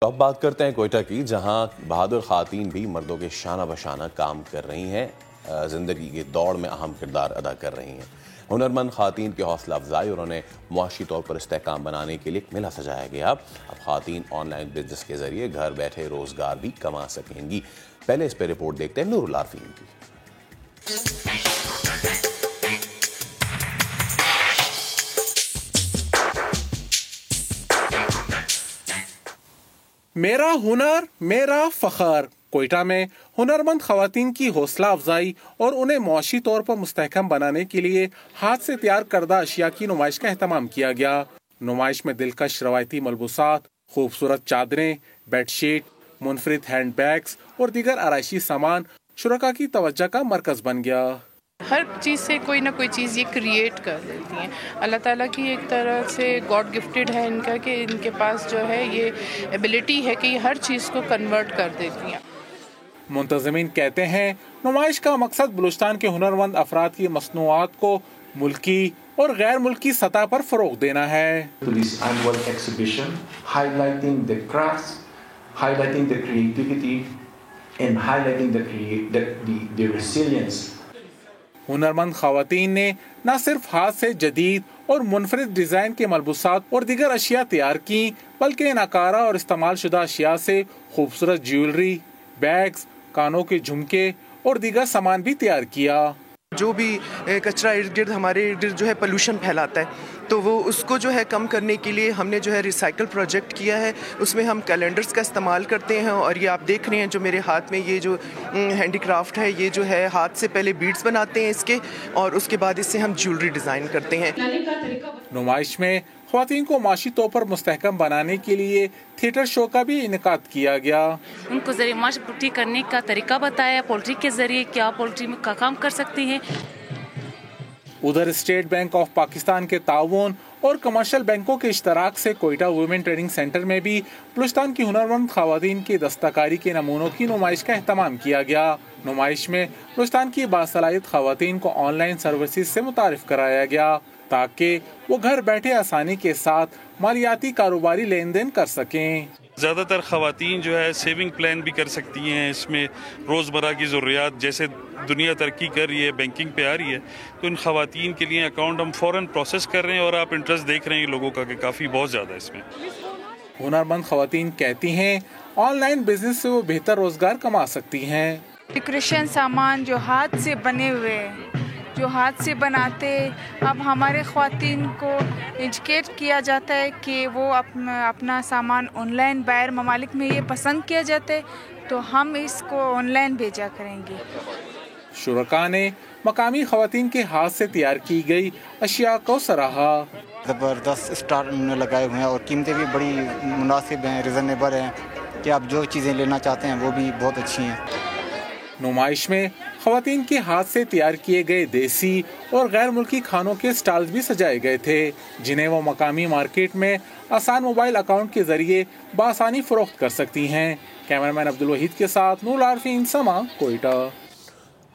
اب بات کرتے ہیں کوئٹہ کی، جہاں بہادر خواتین بھی مردوں کے شانہ بشانہ کام کر رہی ہیں، زندگی کی دوڑ میں اہم کردار ادا کر رہی ہیں۔ ہنرمند خواتین کی حوصلہ افزائی اور انہیں معاشی طور پر استحکام بنانے کے لیے ایک میلہ سجایا گیا۔ اب خواتین آن لائن بزنس کے ذریعے گھر بیٹھے روزگار بھی کما سکیں گی۔ پہلے اس پہ رپورٹ دیکھتے ہیں نور العارفین کی۔ میرا ہنر میرا فخر۔ کوئٹہ میں ہنرمند خواتین کی حوصلہ افزائی اور انہیں معاشی طور پر مستحکم بنانے کے لیے ہاتھ سے تیار کردہ اشیاء کی نمائش کا اہتمام کیا گیا۔ نمائش میں دلکش روایتی ملبوسات، خوبصورت چادریں، بیڈ شیٹ، منفرد ہینڈ بیگز اور دیگر آرائشی سامان شرکاء کی توجہ کا مرکز بن گیا۔ ہر چیز سے کوئی نہ کوئی چیز یہ کریٹ کر لیتی ہیں۔ اللہ تعالیٰ کی ایک طرح سے گاڈ گفٹڈ ہے ان کا کہ ان کے پاس جو ہے یہ ایبلٹی ہے کہ یہ ہر چیز کو کنورٹ کر دیتی ہیں۔ منتظمین کہتے ہیں نمائش کا مقصد بلوچستان کے ہنرمند افراد کی مصنوعات کو ملکی اور غیر ملکی سطح پر فروغ دینا ہے۔ To this annual exhibition, highlighting the crafts, highlighting the creativity, and highlighting the resilience. ہنرمند خواتین نے نہ صرف ہاتھ سے جدید اور منفرد ڈیزائن کے ملبوسات اور دیگر اشیاء تیار کی، بلکہ ناکارہ اور استعمال شدہ اشیاء سے خوبصورت جیولری، بیگز، کانوں کے جھمکے اور دیگر سامان بھی تیار کیا۔ جو بھی کچرا ارد گرد ہمارے ارد گرد جو ہے پولوشن پھیلاتا ہے، تو وہ اس کو جو ہے کم کرنے کے لیے ہم نے جو ہے ریسائیکل پروجیکٹ کیا ہے۔ اس میں ہم کیلنڈرز کا استعمال کرتے ہیں، اور یہ آپ دیکھ رہے ہیں جو میرے ہاتھ میں یہ جو ہینڈی کرافٹ ہے، یہ جو ہے ہاتھ سے پہلے بیڈز بناتے ہیں اس کے، اور اس کے بعد اس سے ہم جیولری ڈیزائن کرتے ہیں۔ نمائش میں خواتین کو معاشی طور پر مستحکم بنانے کے لیے تھیٹر شو کا بھی انعقاد کیا گیا۔ ان کو ذریعے معاش پورٹی کرنے کا طریقہ بتایا، پولٹری کے ذریعے کیا پولٹری کا کام کر سکتے ہیں۔ ادھر اسٹیٹ بینک آف پاکستان کے تعاون اور کمرشل بینکوں کے اشتراک سے کوئٹہ ویمن ٹریننگ سینٹر میں بھی بلوچستان کی ہنرمند خواتین کی دستکاری کے نمونوں کی نمائش کا اہتمام کیا گیا۔ نمائش میں بلوچستان کی باصلاحیت خواتین کو آن لائن سروسز سے متعارف کرایا گیا تاکہ وہ گھر بیٹھے آسانی کے ساتھ مالیاتی کاروباری لین دین کر سکیں۔ زیادہ تر خواتین جو ہے سیونگ پلان بھی کر سکتی ہیں، اس میں روزمرہ کی ضروریات جیسے دنیا ترقی کر رہی ہے، بینکنگ پہ آ رہی ہے، تو ان خواتین کے لیے اکاؤنٹ ہم فوراً پروسیس کر رہے ہیں، اور آپ انٹرسٹ دیکھ رہے ہیں لوگوں کا کہ کافی بہت زیادہ ہے اس میں۔ ہنرمند خواتین کہتی ہیں آن لائن بزنس سے وہ بہتر روزگار کما سکتی ہیں۔ ڈیکوریشن سامان جو ہاتھ سے بنے ہوئے، جو ہاتھ سے بناتے، اب ہمارے خواتین کو ایجوکیٹ کیا جاتا ہے کہ وہ اپنا سامان آن لائن باہر ممالک میں یہ پسند کیا جاتا ہے، تو ہم اس کو آن لائن بھیجا کریں گے۔ شرکاء نے مقامی خواتین کے ہاتھ سے تیار کی گئی اشیاء کو سراہا۔ زبردست اسٹار انہوں نے لگائے ہوئے ہیں، اور قیمتیں بھی بڑی مناسب ہیں، ریزنیبل ہیں، کہ آپ جو چیزیں لینا چاہتے ہیں وہ بھی بہت اچھی ہیں۔ نمائش میں خواتین کے ہاتھ سے تیار کیے گئے دیسی اور غیر ملکی کھانوں کے سٹالز بھی سجائے گئے تھے، جنہیں وہ مقامی مارکیٹ میں آسان موبائل اکاؤنٹ کے ذریعے بآسانی فروخت کر سکتی ہیں۔ کیمرامین عبدالوحید کے ساتھ نور العارفین، سما، کوئٹہ۔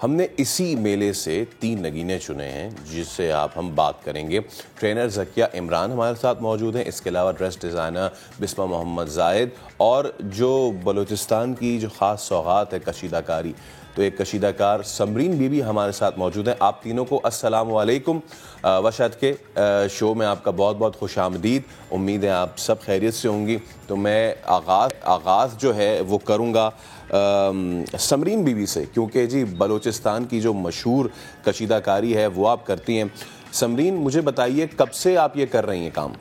ہم نے اسی میلے سے 3 نگینے چنے ہیں جس سے ہم بات کریں گے۔ ٹرینر ذکیہ عمران ہمارے ساتھ موجود ہیں، اس کے علاوہ ڈریس ڈیزائنر بسمہ محمد زائد، اور جو بلوچستان کی جو خاص سوغات ہے کشیدہ کاری، تو ایک کشیدہ کار سمرین بی بی ہمارے ساتھ موجود ہیں۔ آپ تینوں کو السلام علیکم، وشد کے شو میں آپ کا بہت بہت خوش آمدید۔ امید ہے آپ سب خیریت سے ہوں گی۔ تو میں آغاز جو ہے وہ کروں گا سمرین بی بی سے، کیونکہ جی بلوچستان کی جو مشہور کشیدہ کاری ہے وہ آپ کرتی ہیں۔ سمرین، مجھے بتائیے کب سے آپ یہ کر رہی ہیں کام؟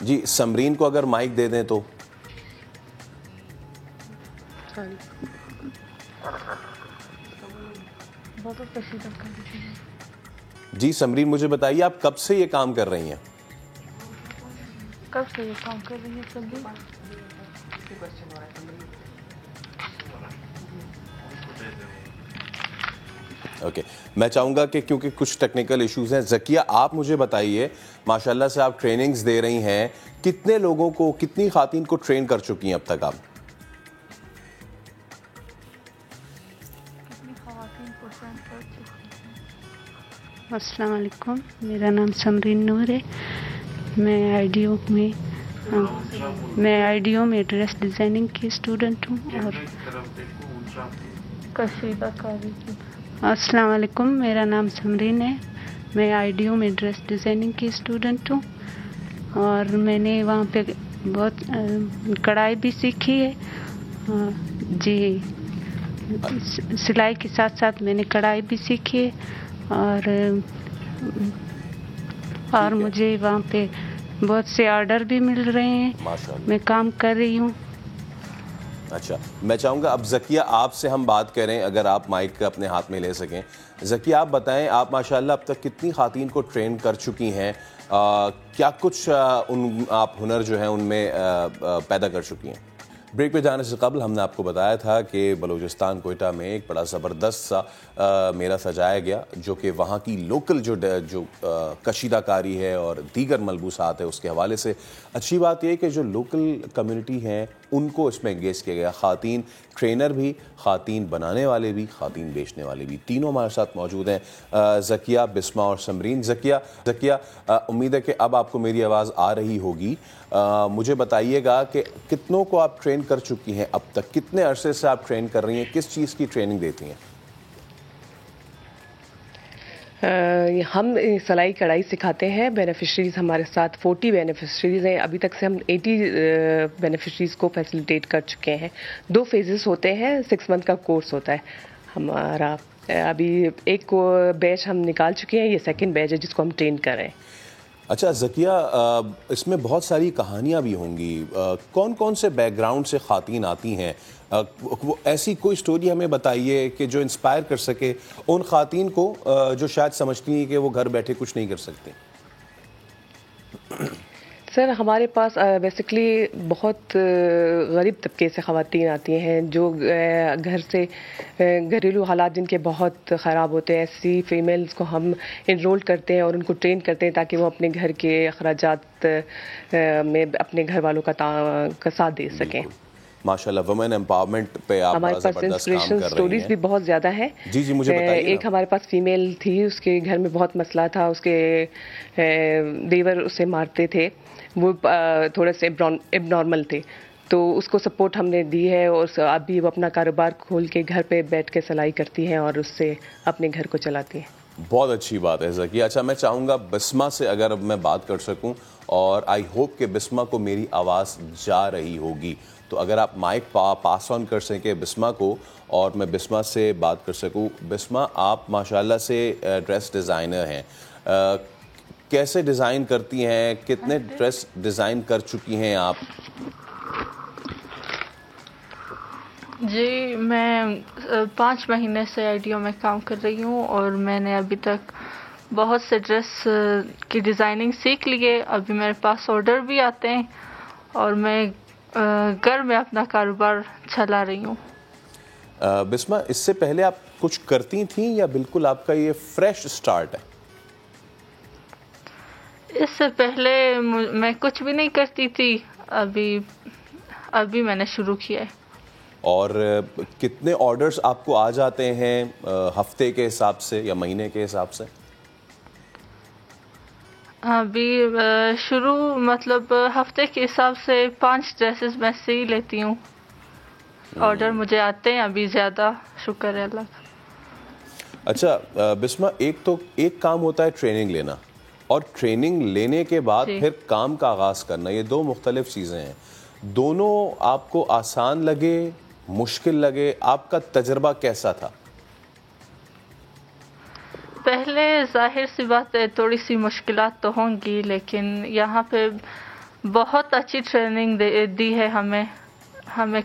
جی سمرین کو اگر مائک دے دیں تو۔ جی سمرین، مجھے بتائیے آپ کب سے یہ کام کر رہی ہیں؟ کب سے یہ کام کر رہی ہیں سبھی؟ اوکے، میں چاہوں گا کہ کیونکہ کچھ ٹیکنیکل ایشوز ہیں، ذکیہ آپ مجھے بتائیے، ماشاءاللہ سے آپ ٹریننگز دے رہی ہیں، کتنے لوگوں کو، کتنی خواتین کو ٹرین کر چکی ہیں اب تک آپ؟ السلام علیکم، میرا نام سمرین نور ہے. میں آئی ڈی او میں ڈریس ڈیزائننگ کی اسٹوڈنٹ ہوں اور کشیدہ کاری کی. السلام علیکم، میرا نام سمرین ہے. میں آئی ڈی او میں ڈریس ڈیزائننگ کی اسٹوڈنٹ ہوں اور میں نے وہاں پہ بہت کڑھائی بھی سیکھی ہے. جی، سلائی کے ساتھ ساتھ میں نے کڑھائی بھی سیکھی ہے اور مجھے وہاں پہ بہت سے آرڈر بھی مل رہے ہیں. میں کام کر رہی ہوں. اچھا، میں چاہوں گا اب ذکیہ آپ سے ہم بات کریں، اگر آپ مائک اپنے ہاتھ میں لے سکیں. ذکیہ آپ بتائیں، آپ ماشاءاللہ اب تک کتنی خواتین کو ٹرین کر چکی ہیں؟ کیا کچھ آپ ہنر جو ہیں ان میں پیدا کر چکی ہیں؟ بریک پہ جانے سے قبل ہم نے آپ کو بتایا تھا کہ بلوچستان کوئٹہ میں ایک بڑا زبردست سا میلہ سجایا گیا جو کہ وہاں کی لوکل جو کشیدہ کاری ہے اور دیگر ملبوسات ہے اس کے حوالے سے. اچھی بات یہ کہ جو لوکل کمیونٹی ہیں ان کو اس میں انگیج کیا گیا. خواتین ٹرینر بھی، خواتین بنانے والے بھی، خواتین بیچنے والے بھی، تینوں ہمارے ساتھ موجود ہیں. ذکیہ، بسمہ اور سمرین. ذکیہ امید ہے کہ اب آپ کو میری آواز آ رہی ہوگی. مجھے بتائیے گا کہ کتنوں کو آپ ٹرین کر چکی ہیں اب تک؟ کتنے عرصے سے آپ ٹرین کر رہی ہیں؟ کس چیز کی ٹریننگ دیتی ہیں؟ ہم سلائی کڑھائی سکھاتے ہیں. بینیفیشریز ہمارے ساتھ 40 بینیفیشریز ہیں. ابھی تک سے ہم 80 بینیفیشریز کو فیسیلیٹیٹ کر چکے ہیں. 2 فیزز ہوتے ہیں، 6 منتھ کا کورس ہوتا ہے ہمارا. ابھی ایک بیچ ہم نکال چکے ہیں، یہ سیکنڈ بیچ ہے جس کو ہم ٹرین کر رہے ہیں. اچھا ذکیہ، اس میں بہت ساری کہانیاں بھی ہوں گی. کون کون سے بیک گراؤنڈ سے خواتین آتی ہیں؟ وہ ایسی کوئی سٹوری ہمیں بتائیے کہ جو انسپائر کر سکے ان خواتین کو جو شاید سمجھتی ہیں کہ وہ گھر بیٹھے کچھ نہیں کر سکتی. سر، ہمارے پاس بیسکلی بہت غریب طبقے سے خواتین آتی ہیں جو گھر سے گھریلو حالات جن کے بہت خراب ہوتے ہیں. ایسی فیمیلز کو ہم انرول کرتے ہیں اور ان کو ٹرین کرتے ہیں تاکہ وہ اپنے گھر کے اخراجات میں اپنے گھر والوں کا ساتھ دے سکیں. ماشاءاللہ وومن امپاورمنٹ پہ آپ ہمارے پاس انسپریشن سٹوریز بھی بہت زیادہ ہیں. جی جی مجھے بتائیے. ایک ہمارے پاس فیمیل تھی، اس کے گھر میں بہت مسئلہ تھا. اس کے دیور اسے مارتے تھے، وہ تھوڑے سے اب نارمل تھے، تو اس کو سپورٹ ہم نے دی ہے اور اب بھی وہ اپنا کاروبار کھول کے گھر پہ بیٹھ کے سلائی کرتی ہیں اور اس سے اپنے گھر کو چلاتی ہیں. بہت اچھی بات ہے ذکیہ. اچھا میں چاہوں گا بسمہ سے اگر میں بات کر سکوں، اور آئی ہوپ کہ بسمہ کو میری آواز جا رہی ہوگی، تو اگر آپ مائک پاس آن کر سکیں بسمہ کو اور میں بسمہ سے بات کر سکوں. بسمہ آپ ماشاءاللہ سے ڈریس ڈیزائنر ہیں، کیسے ڈیزائن کرتی ہیں؟ کتنے ڈریس ڈیزائن کر چکی ہیں آپ؟ جی، میں 5 مہینے سے آئی ڈی او میں کام کر رہی ہوں اور میں نے ابھی تک بہت سے ڈریس کی ڈیزائننگ سیکھ لی ہے. ابھی میرے پاس آرڈر بھی آتے ہیں اور میں گھر میں اپنا کاروبار چلا رہی ہوں. بسمہ، اس سے پہلے آپ کچھ کرتی تھیں یا بالکل آپ کا یہ فریش سٹارٹ ہے؟ اس سے پہلے میں کچھ بھی نہیں کرتی تھی، ابھی میں نے شروع کیا ہے. اور کتنے آرڈرز آپ کو آ جاتے ہیں ہفتے کے حساب سے یا مہینے کے حساب سے؟ ابھی مطلب ہفتے کے حساب سے 5 ڈریسز میں سی لیتی ہوں. آرڈر مجھے آتے ہیں ابھی زیادہ، شکر ہے اللہ کا. اچھا بسمہ، ایک کام ہوتا ہے ٹریننگ لینا، اور ٹریننگ لینے کے بعد پھر کام کا آغاز کرنا. یہ 2 مختلف چیزیں ہیں. دونوں آپ کو آسان لگے، مشکل لگے؟ آپ کا تجربہ کیسا تھا؟ پہلے ظاہر سی بات ہے تھوڑی سی مشکلات تو ہوں گی، لیکن یہاں پہ بہت اچھی ٹریننگ دی ہے ہمیں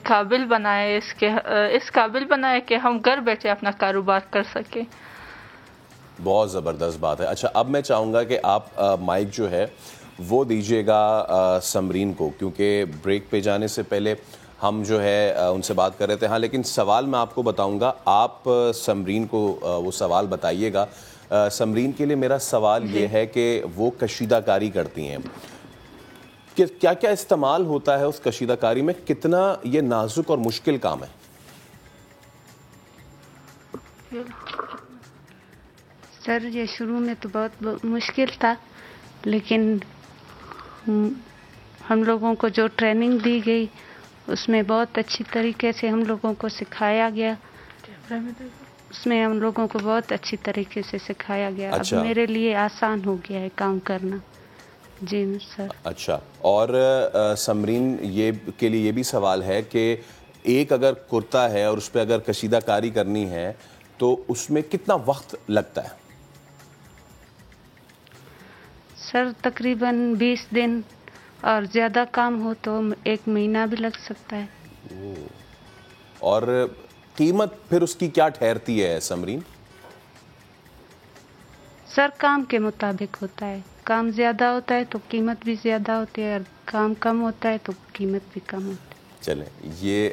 قابل بنائے، اس قابل بنائے کہ ہم گھر بیٹھے اپنا کاروبار کر سکیں. بہت زبردست بات ہے. اچھا اب میں چاہوں گا کہ آپ مائک جو ہے وہ دیجیے گا سمرین کو، کیونکہ بریک پہ جانے سے پہلے ہم جو ہے ان سے بات کر رہے تھے. ہاں لیکن سوال میں آپ کو بتاؤں گا، آپ سمرین کو وہ سوال بتائیے گا. سمرین کے لیے میرا سوال یہ ہے کہ وہ کشیدہ کاری کرتی ہیں، کہ کیا کیا استعمال ہوتا ہے اس کشیدہ کاری میں؟ کتنا یہ نازک اور مشکل کام ہے؟ سر یہ شروع میں تو بہت مشکل تھا، لیکن ہم لوگوں کو جو ٹریننگ دی گئی اس میں بہت اچھی طریقے سے ہم لوگوں کو سکھایا گیا، اس میں ہم لوگوں کو بہت اچھی طریقے سے سکھایا گیا۔ اب میرے لیے آسان ہو گیا ہے کام کرنا۔ جی سر۔ اچھا، اور سمرین کے لیے یہ بھی سوال ہے کہ ایک اگر کرتا ہے اور اس پہ اگر کشیدہ کاری کرنی ہے تو اس میں کتنا وقت لگتا ہے؟ سر تقریباً 20 دن، اور زیادہ کام ہو تو 1 مہینہ بھی لگ سکتا ہے۔ اور قیمت پھر اس کی کیا ٹھہرتی ہے سمرین؟ سر کام کے مطابق ہوتا ہے، کام زیادہ ہوتا ہے تو قیمت بھی زیادہ ہوتی ہے، اور کام کم ہوتا ہے تو قیمت بھی کم ہوتی ہے۔ چلیں، یہ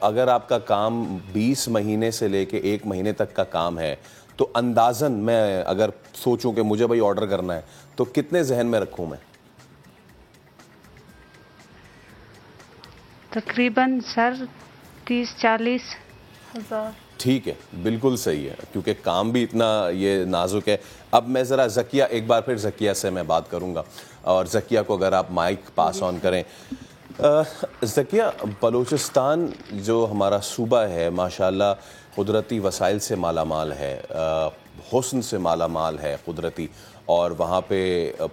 اگر آپ کا کام 20 مہینے سے لے کے 1 مہینے تک کا کام ہے تو اندازاً میں اگر سوچوں کہ مجھے بھائی آرڈر کرنا ہے تو کتنے ذہن میں رکھوں میں؟ تقریباً سر 30-40 ہزار۔ ٹھیک ہے، بالکل صحیح ہے، کیونکہ کام بھی اتنا یہ نازک ہے۔ اب میں ذرا ذکیہ، ایک بار پھر ذکیہ سے میں بات کروں گا، اور ذکیہ کو اگر آپ مائک پاس آن کریں۔ ذکیہ، بلوچستان جو ہمارا صوبہ ہے ماشاءاللہ قدرتی وسائل سے مالا مال ہے، حسن سے مالا مال ہے قدرتی، اور وہاں پہ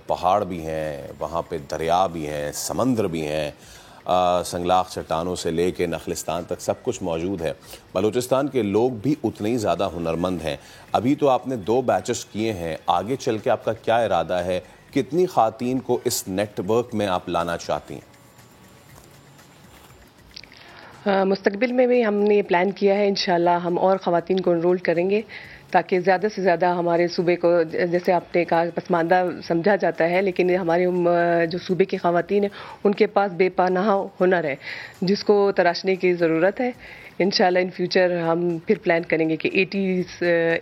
پہاڑ بھی ہیں، وہاں پہ دریا بھی ہیں، سمندر بھی ہیں، سنگلاخ چٹانوں سے لے کے نخلستان تک سب کچھ موجود ہے۔ بلوچستان کے لوگ بھی اتنے ہی زیادہ ہنرمند ہیں۔ ابھی تو آپ نے 2 بیچز کیے ہیں، آگے چل کے آپ کا کیا ارادہ ہے؟ کتنی خواتین کو اس نیٹ ورک میں آپ لانا چاہتی ہیں؟ مستقبل میں بھی ہم نے یہ پلان کیا ہے، انشاءاللہ ہم اور خواتین کو انرول کریں گے تاکہ زیادہ سے زیادہ ہمارے صوبے کو، جیسے آپ نے کہا، پسماندہ سمجھا جاتا ہے، لیکن ہمارے جو صوبے کی خواتین ہیں ان کے پاس بے پناہ ہنر ہے جس کو تراشنے کی ضرورت ہے۔ انشاءاللہ ان فیوچر ہم پھر پلان کریں گے کہ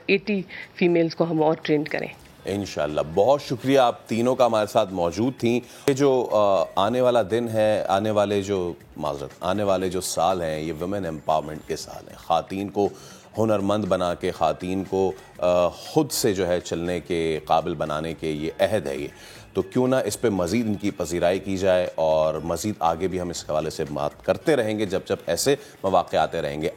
80 فیمیلز کو ہم اور ٹرین کریں انشاءاللہ۔ بہت شکریہ، آپ تینوں کا ہمارے ساتھ موجود تھیں۔ یہ جو آنے والا دن ہے، آنے والے جو سال ہیں، یہ ویمن امپاورمنٹ کے سال ہیں۔ خواتین کو ہنرمند بنا کے، خواتین کو خود سے جو ہے چلنے کے قابل بنانے کے یہ عہد ہے، یہ تو کیوں نہ اس پہ مزید ان کی پذیرائی کی جائے، اور مزید آگے بھی ہم اس حوالے سے بات کرتے رہیں گے جب ایسے مواقع آتے رہیں گے۔